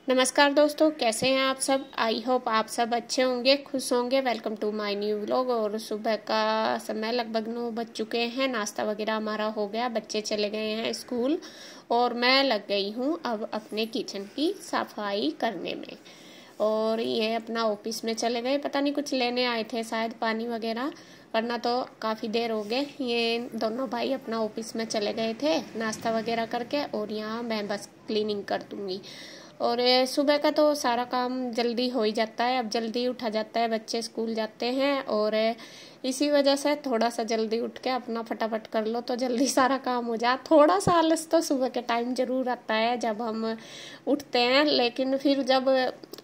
नमस्कार दोस्तों, कैसे हैं आप सब। आई होप आप सब अच्छे होंगे, खुश होंगे। Welcome to my new vlog. और सुबह का समय लगभग 9 बज चुके हैं। नाश्ता वगैरह हमारा हो गया, बच्चे चले गए हैं स्कूल और मैं लग गई हूँ अब अपने किचन की सफाई करने में। और ये अपना ऑफिस में चले गए, पता नहीं कुछ लेने आए थे शायद, पानी वगैरह, वरना तो काफ़ी देर हो गए। ये दोनों भाई अपना ऑफिस में चले गए थे नाश्ता वगैरह करके, और यहाँ मैं बस क्लीनिंग कर दूँगी। और सुबह का तो सारा काम जल्दी हो ही जाता है, अब जल्दी उठा जाता है, बच्चे स्कूल जाते हैं और इसी वजह से थोड़ा सा जल्दी उठ के अपना फटाफट कर लो तो जल्दी सारा काम हो जाए। थोड़ा सा आलस तो सुबह के टाइम जरूर आता है जब हम उठते हैं, लेकिन फिर जब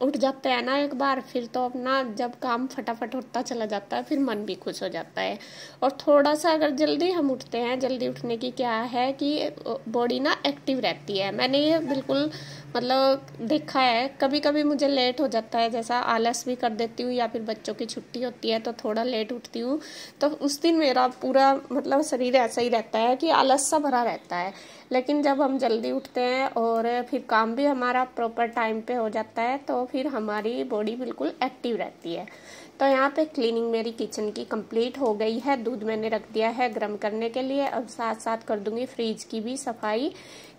उठ जाते हैं ना एक बार, फिर तो अपना जब काम फटाफट होता चला जाता है फिर मन भी खुश हो जाता है। और थोड़ा सा अगर जल्दी हम उठते हैं, जल्दी उठने की क्या है कि बॉडी ना एक्टिव रहती है। मैंने ये बिल्कुल मतलब देखा है। कभी कभी मुझे लेट हो जाता है, जैसा आलस भी कर देती हूँ या फिर बच्चों की छुट्टी होती है तो थोड़ा लेट उठती हूँ, तो उस दिन मेरा पूरा मतलब शरीर ऐसा ही रहता है कि आलस सा भरा रहता है। लेकिन जब हम जल्दी उठते हैं और फिर काम भी हमारा प्रॉपर टाइम पे हो जाता है तो फिर हमारी बॉडी बिल्कुल एक्टिव रहती है। तो यहाँ पे क्लीनिंग मेरी किचन की कंप्लीट हो गई है। दूध मैंने रख दिया है गर्म करने के लिए। अब साथ साथ कर दूंगी फ्रिज की भी सफाई,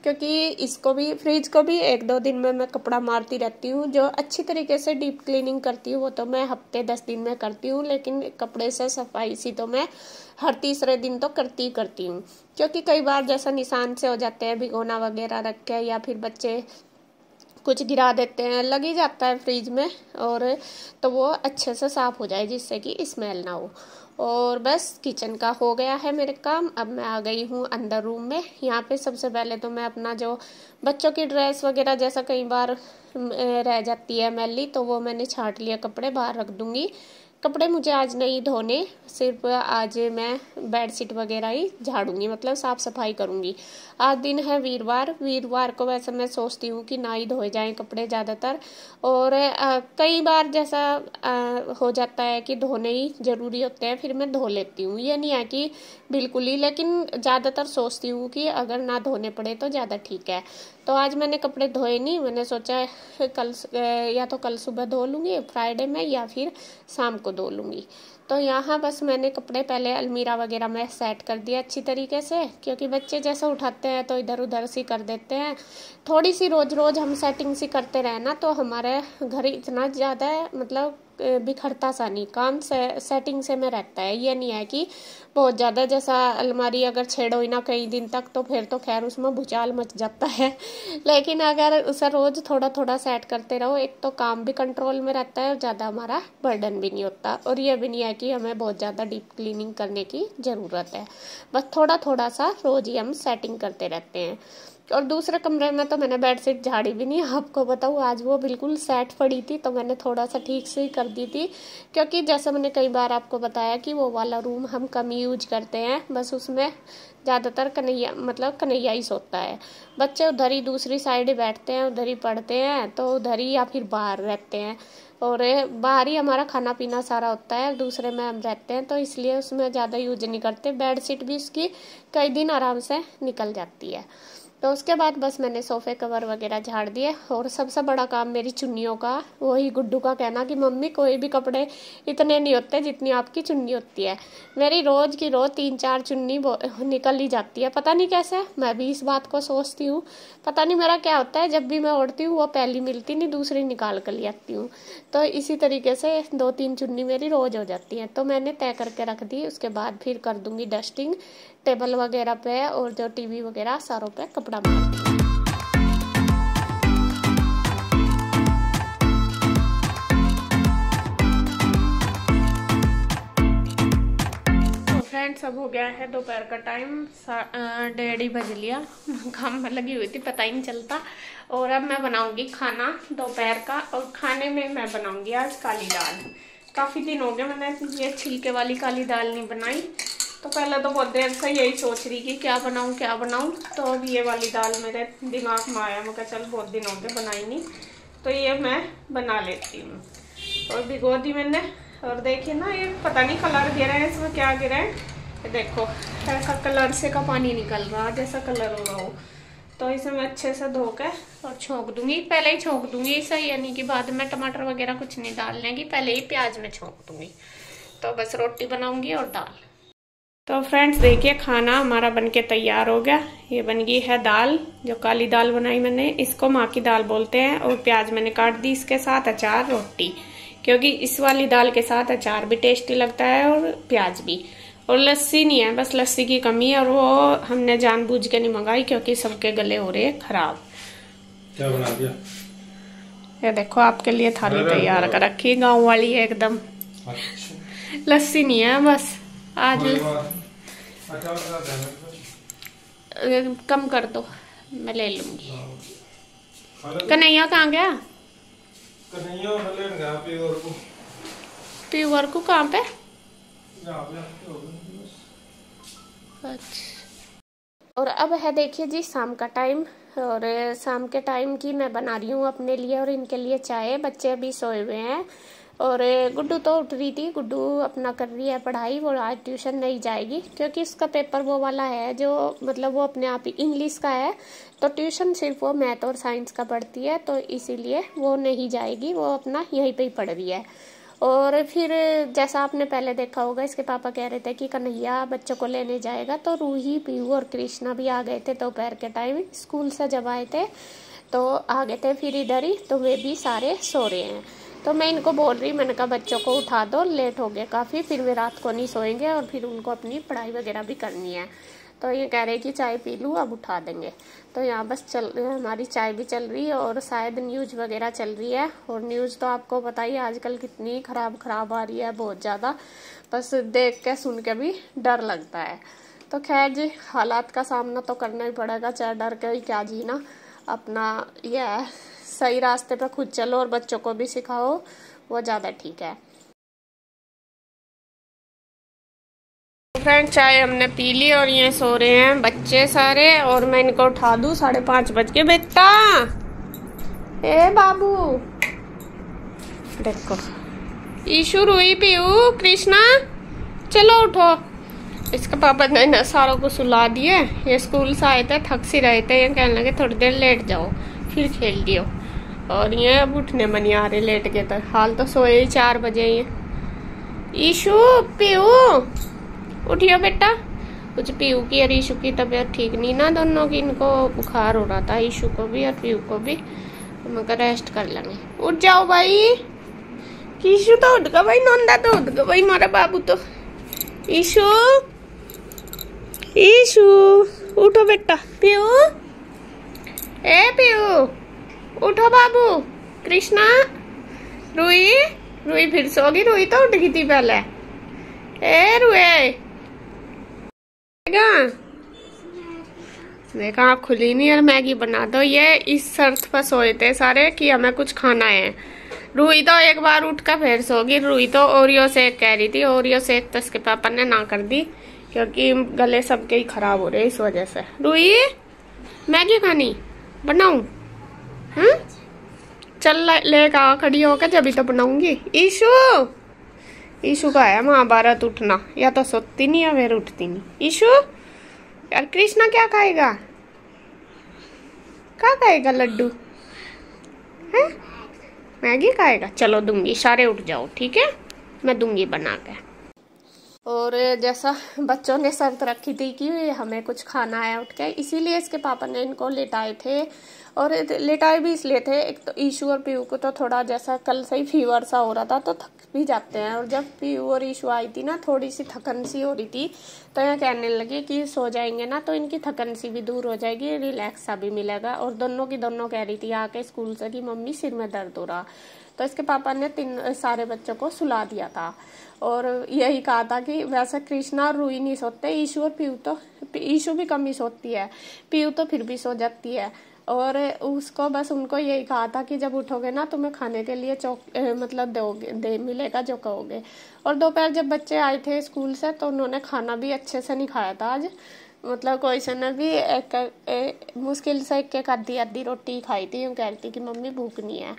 क्योंकि इसको भी, फ्रिज को भी 1-2 दिन में मैं कपड़ा मारती रहती हूँ। जो अच्छी तरीके से डीप क्लीनिंग करती हूँ वो तो मैं हफ्ते 10 दिन में करती हूँ, लेकिन कपड़े से सफाई सी तो मैं हर तीसरे दिन तो करती हूँ। क्योंकि कई बार जैसा निशान से हो जाते हैं, भिगोना वगैरह रख के, या फिर बच्चे कुछ गिरा देते हैं, लग ही जाता है फ्रिज में, और तो वो अच्छे से साफ हो जाए जिससे कि स्मेल ना हो। और बस किचन का हो गया है मेरे काम। अब मैं आ गई हूँ अंदर रूम में। यहाँ पे सबसे पहले तो मैं अपना जो बच्चों की ड्रेस वगैरह जैसा कई बार रह जाती है मैली, तो वो मैंने छांट लिया, कपड़े बाहर रख दूंगी। कपड़े मुझे आज नहीं धोने, सिर्फ आज मैं बेडशीट वगैरह ही झाड़ूंगी, मतलब साफ सफाई करूंगी। आज दिन है वीरवार को वैसे मैं सोचती हूँ कि ना ही धोए जाएं कपड़े ज़्यादातर, और कई बार जैसा हो जाता है कि धोने ही जरूरी होते हैं, फिर मैं धो लेती हूँ। ये नहीं है कि बिल्कुल ही, लेकिन ज़्यादातर सोचती हूँ कि अगर ना धोने पड़े तो ज़्यादा ठीक है। तो आज मैंने कपड़े धोए नहीं, मैंने सोचा कल या तो कल सुबह धो लूँगी फ्राइडे में, या फिर शाम को धो लूँगी। तो यहाँ बस मैंने कपड़े पहले अलमीरा वगैरह में सेट कर दिया अच्छी तरीके से, क्योंकि बच्चे जैसे उठाते हैं तो इधर उधर सी कर देते हैं। थोड़ी सी रोज रोज हम सेटिंग सी करते रहे ना तो हमारे घर इतना ज़्यादा मतलब बिखरता सा नहीं, काम से सेटिंग से में रहता है। ये नहीं है कि बहुत ज़्यादा, जैसा अलमारी अगर छेड़ो ही ना कई दिन तक तो फिर तो खैर उसमें भूचाल मच जाता है। लेकिन अगर उसे रोज थोड़ा थोड़ा सेट करते रहो, एक तो काम भी कंट्रोल में रहता है और ज़्यादा हमारा बर्डन भी नहीं होता। और ये भी नहीं है कि हमें बहुत ज़्यादा डीप क्लीनिंग करने की ज़रूरत है, बस थोड़ा थोड़ा सा रोज ही हम सेटिंग करते रहते हैं। और दूसरे कमरे में तो मैंने बेडशीट झाड़ी भी नहीं, आपको बताऊँ आज वो बिल्कुल सेट पड़ी थी तो मैंने थोड़ा सा ठीक से ही कर दी थी। क्योंकि जैसे मैंने कई बार आपको बताया कि वो वाला रूम हम कम यूज करते हैं, बस उसमें ज़्यादातर कन्हैया ही सोता है। बच्चे उधर ही दूसरी साइड ही बैठते हैं, उधर ही पढ़ते हैं, तो उधर ही या फिर बाहर रहते हैं। और बाहर ही हमारा खाना पीना सारा होता है, दूसरे में हम रहते हैं, तो इसलिए उसमें ज़्यादा यूज नहीं करते। बेडशीट भी उसकी कई दिन आराम से निकल जाती है। तो उसके बाद बस मैंने सोफे कवर वगैरह झाड़ दिए। और सबसे बड़ा काम मेरी चुन्नियों का, वही गुड्डू का कहना कि मम्मी कोई भी कपड़े इतने नहीं होते जितनी आपकी चुन्नी होती है। मेरी रोज की रोज 3-4 चुन्नी निकल ही जाती है, पता नहीं कैसे। मैं भी इस बात को सोचती हूँ, पता नहीं मेरा क्या होता है, जब भी मैं ओढ़ती हूँ वो पहली मिलती नहीं, दूसरी निकाल कर ले आती हूँ। तो इसी तरीके से 2-3 चुन्नी मेरी रोज हो जाती है। तो मैंने तय करके रख दी। उसके बाद फिर कर दूंगी डस्टिंग टेबल वगैरह पे, और जो टीवी वगैरह सारों पे कपड़ा मार दूंगी। फ्रेंड्स अब हो गया है दोपहर का टाइम, 1:30 बज लिया। काम में लगी हुई थी, पता ही नहीं चलता। और अब मैं बनाऊंगी खाना दोपहर का, और खाने में मैं बनाऊंगी आज काली दाल। काफ़ी दिन हो गए मैंने ये छिलके वाली काली दाल नहीं बनाई, तो पहले तो बहुत देर से यही सोच रही कि क्या बनाऊं। तो अब ये वाली दाल मेरे दिमाग में आया, मैं चल बहुत दिन हो गए बनाई नहीं, तो ये मैं बना लेती हूँ। और भिगो दी मैंने। और देखिए ना, ये पता नहीं कलर गिरा है, इसमें क्या गिरा है, देखो ऐसा कलर से का पानी निकल रहा, जैसा कलर हो रहा हो। तो इसे मैं अच्छे से धो के और छोंक दूंगी, पहले ही छोंक दूंगी इसे, यानी कि बाद में टमाटर वगैरह कुछ नहीं डालने की, पहले ही प्याज में छोंक दूंगी। तो बस रोटी बनाऊंगी और दाल। तो फ्रेंड्स देखिए खाना हमारा बनके तैयार हो गया। ये बन गई है दाल, जो काली दाल बनाई मैंने, इसको माँ की दाल बोलते हैं। और प्याज मैंने काट दी, इसके साथ अचार, रोटी, क्योंकि इस वाली दाल के साथ अचार भी टेस्टी लगता है और प्याज भी। और लस्सी नहीं है, बस लस्सी की कमी है, और वो हमने जानबूझ के नहीं मंगाई क्योंकि सबके गले हो रहे हैं खराब। क्या बना दिया? ये देखो आपके लिए थाली तैयार कर रखी, गाँव वाली है एकदम। लस्सी नहीं है बस आज। कम कर दो, मैं ले लूंगी। कन्हैया कहाँ गया? प्योर को कहाँ पे? अच्छा। और अब है देखिए जी शाम का टाइम, और शाम के टाइम की मैं बना रही हूँ अपने लिए और इनके लिए चाय। बच्चे अभी सोए हुए हैं और गुड्डू तो उठ रही थी। गुड्डू अपना कर रही है पढ़ाई, वो आज ट्यूशन नहीं जाएगी क्योंकि उसका पेपर वो वाला है जो मतलब वो अपने आप ही इंग्लिश का है, तो ट्यूशन सिर्फ वो मैथ और साइंस का पढ़ती है, तो इसीलिए वो नहीं जाएगी, वो अपना यहीं पे ही पढ़ रही है। और फिर जैसा आपने पहले देखा होगा, इसके पापा कह रहे थे कि कन्हैया बच्चों को लेने जाएगा, तो रूही, पीहू और कृष्णा भी आ गए थे दोपहर के टाइम स्कूल से जब आए थे, तो आ गए थे फिर इधर ही, तो वे भी सारे सो रहे हैं। तो मैं इनको बोल रही, मैंने कहा बच्चों को उठा दो, लेट हो गया काफ़ी, फिर वे रात को नहीं सोएंगे और फिर उनको अपनी पढ़ाई वगैरह भी करनी है। तो ये कह रहे कि चाय पी लूँ, अब उठा देंगे। तो यहाँ बस हमारी चाय भी चल रही है और शायद न्यूज़ वगैरह चल रही है। और न्यूज़ तो आपको पता ही आजकल कितनी खराब आ रही है, बहुत ज़्यादा, बस देख के सुन के भी डर लगता है। तो खैर जी, हालात का सामना तो करना ही पड़ेगा, चाहे डर के ही क्या जीना। अपना यह सही रास्ते पे खुद चलो और बच्चों को भी सिखाओ, वो ज़्यादा ठीक है। फ्रेंड चाय हमने पी ली और ये सो रहे हैं बच्चे सारे, और मैं इनको उठा दूं, 5:30 बज के। बेटा ए बाबू देखो, ईशु, रूही, पीहू, कृष्णा, चलो उठो। इसके पापा ने ना सारों को सुला दिए। ये स्कूल से आए थे, थक सी रहे थे, ये कहने लगे थोड़ी देर लेट जाओ फिर खेल लियो। और ये अब उठने में नहीं आ रहे लेट के, तो हाल तो सोए ही 4 बजे। ये ईशु, पीहू उठियो बेटा। कुछ पीहू की और ईशु की तबीयत ठीक नहीं ना, दोनों की, इनको बुखार हो रहा था, ईशु को भी और पीहू को भी। मगर रेस्ट कर लेंगे। उठ जाओ भाई। ईशु तो उठ गया भाई, नंदा तो उठ गया भाई, मारा बाबू तो। ईशु, ईशु उठो बेटा। पीहू, ए पीहू उठो बाबू। कृष्णा, रूही, रूही फिर सोगी, रूही तो उठ गई थी पहले। ए रूही देखा आप खुली नहीं, और मैगी बना दो। ये इस शर्त पर सोए थे सारे कि हमें कुछ खाना है। रूही तो एक बार उठ कर फिर सोगी। रूही तो ओरियो शेक कह रही थी, ओरियो शेक तो इसके पापा ने ना कर दी क्योंकि गले सबके ही खराब हो रहे इस वजह से। रूही मैगी खानी बनाऊं? चल लेगा खड़ी होकर, जब तो बनाऊंगी। ईशु, ईशु का है महाभारत उठना, या तो सोती नहीं या फिर उठती नहीं। ईशु यार, कृष्णा क्या खाएगा? क्या खाएगा? लड्डू है? मैगी खाएगा? चलो दूंगी, सारे उठ जाओ ठीक है, मैं दूंगी बना के। और जैसा बच्चों ने शर्त रखी थी कि हमें कुछ खाना है उठ के, इसीलिए इसके पापा ने इनको लेटाए थे। और लेटाए भी इसलिए थे, एक तो ईशु और पीहू को तो थोड़ा जैसा कल से ही फीवर सा हो रहा था, तो थक भी जाते हैं। और जब पीहू और ईशु आई थी ना, थोड़ी सी थकन सी हो रही थी, तो ये कहने लगे कि सो जाएंगे ना तो इनकी थकन सी भी दूर हो जाएगी, रिलैक्स सा भी मिलेगा। और दोनों की दोनों कह रही थी आके स्कूल से कि मम्मी सिर में दर्द हो रहा। तो इसके पापा ने सारे बच्चों को सुला दिया था और यही कहा था कि वैसे कृष्णा और रूही नहीं सोते, ईशु और पीहू तो, ईशु भी कम ही सोती है, पीहू तो फिर भी सो जाती है। और उसको बस उनको यही कहा था कि जब उठोगे ना तुम्हें खाने के लिए मतलब दे मिलेगा जो कहोगे। और दोपहर जब बच्चे आए थे स्कूल से तो उन्होंने खाना भी अच्छे से नहीं खाया था आज, मतलब कोई से ने भी मुश्किल से एक आधी रोटी खाई थी, यूँ कह रही थी कि मम्मी भूख नहीं है।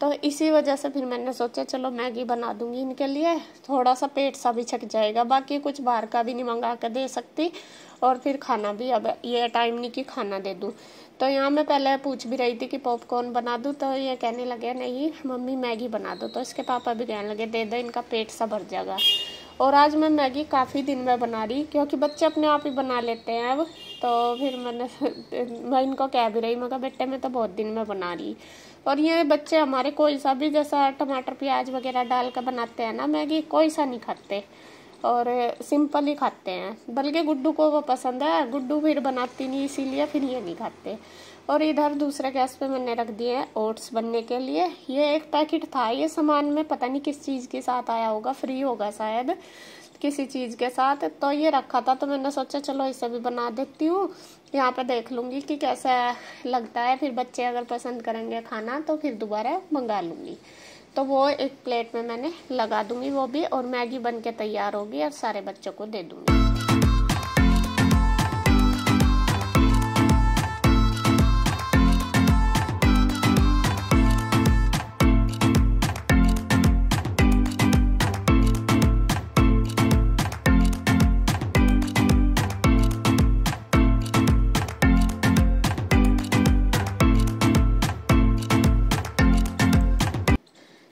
तो इसी वजह से फिर मैंने सोचा चलो मैगी बना दूंगी इनके लिए, थोड़ा सा पेट सा भी छक जाएगा। बाकी कुछ बाहर का भी नहीं मंगा कर दे सकती, और फिर खाना भी अब ये टाइम नहीं कि खाना दे दूँ। तो यहाँ मैं पहले पूछ भी रही थी कि पॉपकॉर्न बना दूँ, तो ये कहने लगे नहीं मम्मी मैगी बना दो। तो इसके पापा भी कहने लगे दे दो, इनका पेट सा भर जाएगा। और आज मैं मैगी काफ़ी दिन में बना रही, क्योंकि बच्चे अपने आप ही बना लेते हैं अब। तो फिर मैं इनको कह भी रही, मैं कहा बेटे मैं तो बहुत दिन में बना रही। और ये बच्चे हमारे कोई सा भी जैसा टमाटर प्याज वगैरह डाल कर बनाते हैं ना मैगी, कोई सा नहीं खाते और सिंपल ही खाते हैं। बल्कि गुड्डू को वो पसंद है, गुड्डू फिर बनाती नहीं इसीलिए फिर ये नहीं खाते। और इधर दूसरे गैस पे मैंने रख दिए हैं ओट्स बनने के लिए। ये एक पैकेट था ये सामान में, पता नहीं किस चीज़ के साथ आया होगा, फ्री होगा शायद किसी चीज़ के साथ। तो ये रखा था तो मैंने सोचा चलो इसे भी बना देती हूँ। यहाँ पे देख लूँगी कि कैसा लगता है, फिर बच्चे अगर पसंद करेंगे खाना तो फिर दोबारा मंगा लूँगी। तो वो एक प्लेट में मैंने लगा दूँगी वो भी, और मैगी बन के तैयार होगी और सारे बच्चों को दे दूँगी।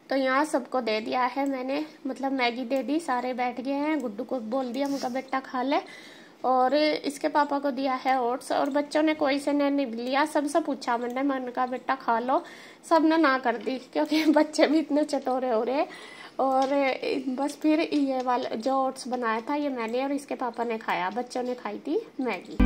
तो यहाँ सबको दे दिया है मैंने, मतलब मैगी दे दी, सारे बैठ गए हैं। गुड्डू को बोल दिया मुझका बेटा खा ले, और इसके पापा को दिया है ओट्स। और बच्चों ने कोई से ने नहीं लिया, सबसे पूछा मैंने कहा बेटा खा लो, सब ने ना कर दी क्योंकि बच्चे भी इतने चटोरे हो रहे। और बस फिर ये वाला जो ओट्स बनाया था ये मैंने और इसके पापा ने खाया, बच्चों ने खाई थी मैगी।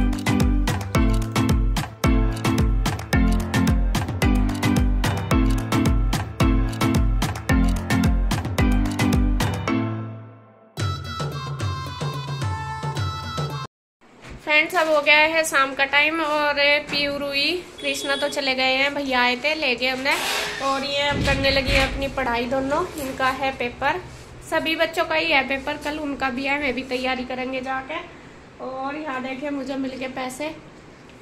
फ्रेंड्स अब हो गया है शाम का टाइम, और पीयू रुई कृष्णा तो चले गए हैं, भैया आए थे ले गए हमने। और ये अब करने लगी है अपनी पढ़ाई, दोनों इनका है पेपर, सभी बच्चों का ही है पेपर, कल उनका भी है, मैं भी तैयारी करेंगे जाके। और यहाँ देखिए मुझे मिल गए पैसे,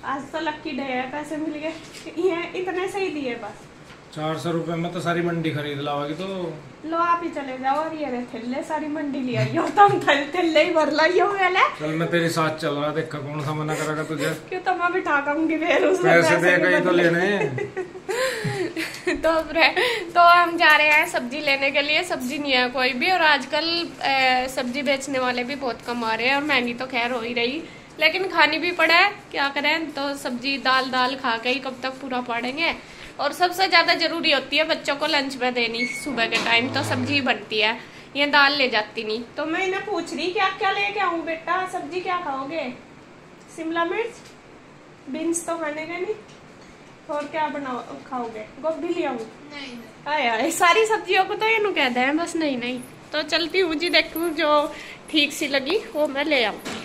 आज तो लक्की डे है, पैसे मिल गए, ये इतने से ही दिए बस। 400 रुपए में तो सारी मंडी खरीद लाओगी तो लो आप ही चले जाओ, और ये थैले सारी मंडी ले आई हो, तुम थैले ही भर लाई हो। चल मैं तेरे साथ चल रहा, देखा कौन सा मना करेगा तुझे। क्यों तो मैं बिठा दूंगी फिर उसमें पैसे देगा ही तो लेने। तो हम जा रहे हैं सब्जी लेने के लिए, सब्जी नहीं है कोई भी, और आजकल सब्जी बेचने वाले भी बहुत कम आ रहे हैं, और महंगी तो खैर हो ही रही, लेकिन खानी भी पड़े, क्या करें। तो सब्जी दाल खा के ही कब तक पूरा पाड़ेंगे। और सबसे ज्यादा जरूरी होती है बच्चों को लंच में देनी, सुबह के टाइम तो सब्जी बनती है, ये दाल ले जाती नहीं। तो मैं इन्हें पूछ रही क्या क्या लेके आऊं बेटा, सब्जी क्या खाओगे, शिमला मिर्च, बीन्स तो खाने का नहीं, और क्या बनाओ खाओगे, गोभी ले आऊं? नहीं सारी सब्जियों को तो ये नु कहते हैं बस नहीं। तो चलती हूँ जी, देखूँ जो ठीक सी लगी वो मैं ले आऊंगी।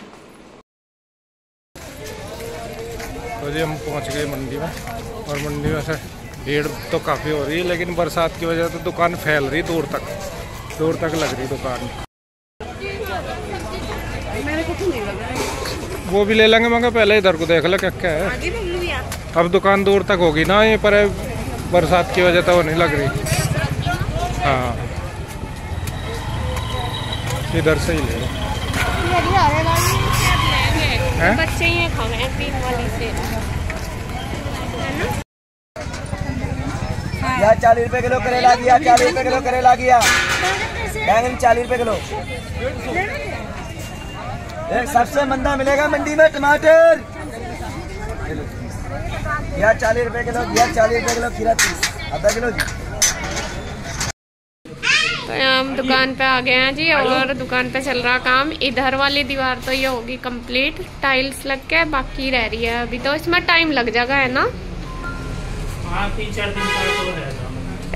तो जी हम पहुंच गए मंडी में, और मंडी में से भीड़ तो काफ़ी हो रही है, लेकिन बरसात की वजह से दुकान फैल रही, दूर तक लग रही दुकान। वो भी ले लेंगे, मगर पहले इधर को देख लो क्या क्या है। अब दुकान दूर तक होगी ना, ये पर बरसात की वजह से वो नहीं लग रही। हाँ इधर से ही ले लो। बच्चे ये खाए ग्रीन वाली से, यार 40 रुपए किलो करेला गया, 40 रुपए किलो करेला गया, बैंगन 40 रुपए किलो। एक सबसे मंदा मिलेगा मंडी में टमाटर, यार 40 रुपए किलो, यार 40 रुपए किलो, खीरा 30, आधा किलो जी। तो हम दुकान पे आ गए हैं जी, और दुकान पे चल रहा काम। इधर वाली दीवार तो ये होगी कंप्लीट, टाइल्स लग के बाकी रह रही है अभी, तो इसमें टाइम लग जाएगा है ना, 3-4 दिन का तो रहेगा,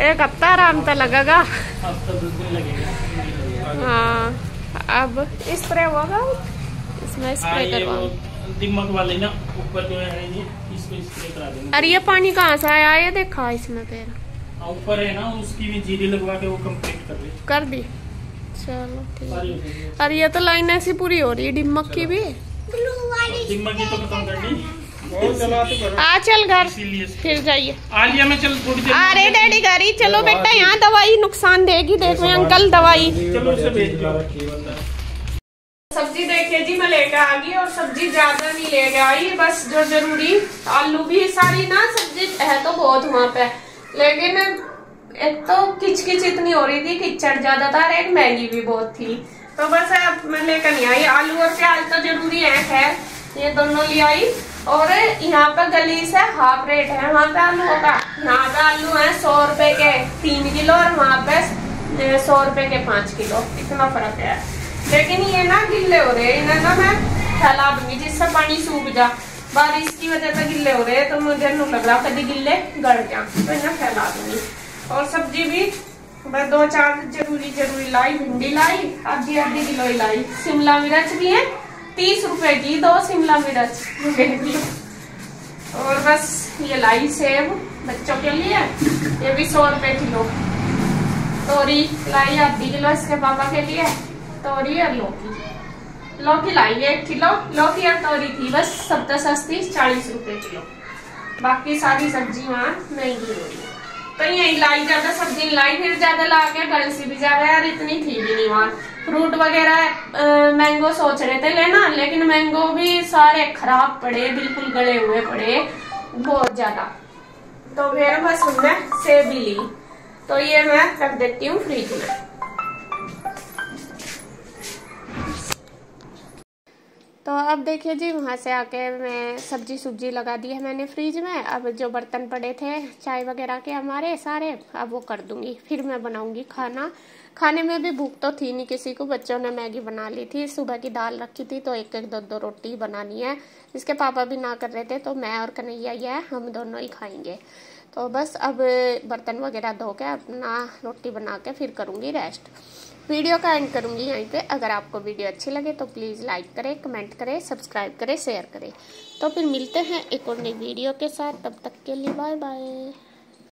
एक हफ्ता आराम तो लगेगा। हफ्ता 10 दिन लगेगा। हाँ अब स्प्रे होगा, इसमें स्प्रे करवा दिमाग वाले ना ऊपर जो है ये इसको स्प्रे करा देंगे। अरे ये पानी कहाँ से आया, ये देखा इसमें फिर ऊपर है ना, उसकी भी जीरी लगवा के वो कंप्लीट कर दी। चलो ठीक है। और ये तो लाइन ऐसी पूरी हो रही है डिमक की भी। सिग्मा की तो खत्म करनी। आ चल घर इसीलिए फिर जाइए। आलिया में चल थोड़ी देर। अरे डैडी घर ही चलो बेटा, यहाँ दवाई नुकसान देगी। देखो अंकल दवाई। चलो उसे भेज दो। सब्जी देखिए जी मैं लेकर आ गई, और सब्जी ज्यादा नहीं लेकर आई, बस जो जरूरी। आलू भी सारी ना, सब्जी है तो बहुत वहाँ पे, लेकिन एक तो किचकिच इतनी हो रही थी, कीचड़ ज्यादा था, और एक महंगी भी बहुत थी, तो बस मैं लेकर नहीं आई। आलू और प्याज तो जरूरी है, खैर ये दोनों ले आई। और यहाँ पे गली से हाफ रेट है वहाँ पे आलू का। यहाँ पे आलू है 100 रुपए के 3 किलो, और वहाँ पे 100 रुपए के 5 किलो, इतना फर्क है। लेकिन ये ना गिल्ले हो रहे, इन्हें ना मैं फैला दूंगी जिससे पानी सूख जा। बारिश की वजह से गिल्ले हो रहे, तो मुझे नहीं लग रहा कभी गिल्ले गड़ जा, तो इन्हें फैला दूंगी। और सब्जी भी मैं 2-4 जरूरी लाई। भिंडी लाई आधी किलो लाई। शिमला मिर्च भी है 30 रुपए की 2 शिमला मिर्च। और बस ये लाई सेब बच्चों के लिए, ये भी 100 रुपए किलो। तोरी लाई आधी किलो इसके पापा के लिए। तोरी और लौकी लाई 1 किलो। लौकी और तोरी थी बस, सब तो सस्ती 40 रुपए किलो। बाकी सारी सब्जी वहाँ महंगी हो रही है, तो यही लाई ज्यादा सब्जी लाई, फिर ज्यादा ला के गलसी भी ज्यादा यार, इतनी थी भी नहीं वहाँ। फ्रूट वगैरह मैंगो सोच रहे थे लेना, लेकिन मैंगो भी सारे खराब पड़े, बिल्कुल गले हुए पड़े बहुत ज्यादा, तो फिर बस हमने सेब भी ली। तो ये मैं रख देती हूँ फ्रिज में। तो अब देखिए जी, वहाँ से आके मैं सब्जी लगा दी है मैंने फ्रिज में। अब जो बर्तन पड़े थे चाय वगैरह के हमारे सारे, अब वो कर दूंगी, फिर मैं बनाऊंगी खाना। खाने में भी भूख तो थी नहीं किसी को, बच्चों ने मैगी बना ली थी, सुबह की दाल रखी थी, तो 1-2 रोटी बनानी है। इसके पापा भी ना कर रहे थे, तो मैं और कन्हैया ये हम दोनों ही खाएंगे। तो बस अब बर्तन वगैरह धो के अपना रोटी बना के फिर करूँगी रेस्ट। वीडियो का एंड करूँगी यहीं पे। अगर आपको वीडियो अच्छी लगे तो प्लीज़ लाइक करें, कमेंट करें, सब्सक्राइब करें, शेयर करें। तो फिर मिलते हैं एक और नई वीडियो के साथ, तब तक के लिए बाय बाय।